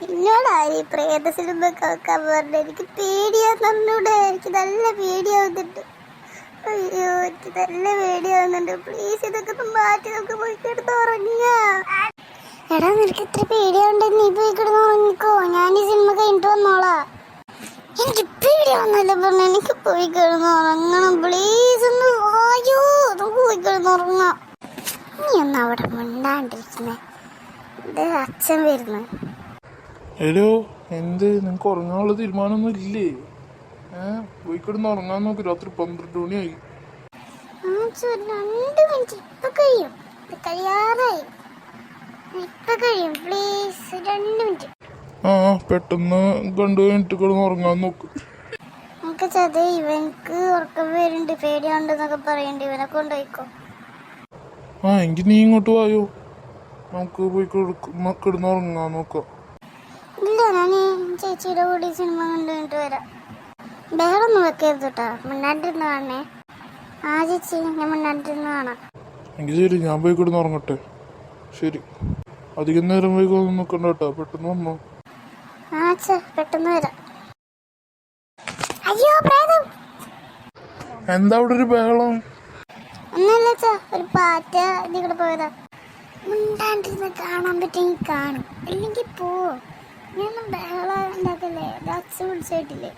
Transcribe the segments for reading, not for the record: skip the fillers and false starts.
എന്നോടായി പ്രേത സിനിമ കേൾക്കാൻ പറഞ്ഞ എനിക്ക് പേടിയാന്നൂടെ. എനിക്ക് നല്ല പേടിയാവുന്നുണ്ട്. അയ്യോ എനിക്ക് നല്ല പേടിയാവുന്നുണ്ട്. പ്ലീസ് ഇതൊക്കെ ഒന്ന് മാറ്റി നമുക്ക് പോയി കിടന്ന് ഉറങ്ങുക. എടാ നിനക്ക് ഇത്ര പേടിയാവുണ്ടെങ്കിൽ നീ പോയി കിടന്ന് ഉറങ്ങിക്കോ. ഞാൻ ഈ സിനിമ കഴിഞ്ഞിട്ട് വന്നോളാ. എനിക്ക് പേടിയാവുന്നല്ല പറഞ്ഞ. എനിക്ക് പോയി കിടന്ന് ഉറങ്ങണം. പ്ലീസ് ഒന്ന് വായോ. നമുക്ക് പോയി കിടന്ന് ഉറങ്ങാം. നീ ഒന്ന് അവിടെ മിണ്ടാണ്ടിരിക്കുന്നേ. ഇത് അച്ഛൻ വരുന്നു. ഹലോ, എന്ത് നിനക്ക് ഉറങ്ങാനുള്ള തീരുമാനമൊന്നും ഇല്ലേ? പോയി കിടന്ന് ഉറങ്ങാൻ നോക്ക്. രാത്രി 12 മണിയായി. 2 മിനിറ്റ് ഇപ്പൊ കഴിയും. ഇത് കഴിയാറായി. ഇപ്പൊ കഴിയും. Please 2 minute. പെട്ടെന്ന് കണ്ടു കഴിഞ്ഞിട്ട് കിടന്ന് ഉറങ്ങാൻ നോക്ക്. നമുക്ക് ചതേ ഇവനക്ക് ഉറക്കം വരുന്നുണ്ട്, പേടിയുണ്ടെന്നൊക്കെ പറയണ്ട്. ഇവനെ കൊണ്ടുപോയിക്കോ. എങ്കിൽ നീ ഇങ്ങോട്ട് വായോ. നമുക്ക് പോയി കിടന്ന് ഉറങ്ങാൻ നോക്കാം. ഇല്ല, ഞാൻ ചേച്ചിയുടെ കൂടി സിനിമ കണ്ടു കഴിഞ്ഞിട്ട് വരാം. ബഹളൊന്നും വെക്കരുത് കേട്ടോ. മിണ്ടാണ്ടിരുന്ന് കാണണേ. ചേച്ചി ഞാൻ മിണ്ടാണ്ടിരുന്ന് കാണാം. എങ്കിൽ ശരി, ഞാൻ പോയി കിടന്ന് ഉറങ്ങട്ടെ. ശരി, അധികം നേരം വൈകൊന്നും നിൽക്കണ്ട കേട്ടോ. പെട്ടെന്ന് വന്നോ. പെട്ടെന്ന് വരാം. അയ്യോ പ്രേതം. എന്താ അവിടെ ഒരു ബഹളം? ഒന്നല്ല അച്ഛാ, ഒരു പാറ്റ ഇതികൂടെ പോയതാ. മിണ്ടാണ്ടിരുന്ന് കാണാൻ പറ്റുമെങ്കിൽ കാണും, അല്ലെങ്കിൽ പോ. ഞാനൊന്നും ബഹളം ഉണ്ടാക്കല്ലേ. അത് അച്ഛൻ വിളിച്ചായിട്ടില്ലേ.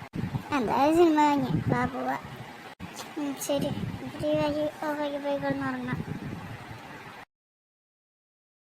എന്തായാലും സിനിമ കഴിഞ്ഞ് പോവാ. ശരി, പോയി കിടന്നുറങ്ങാം.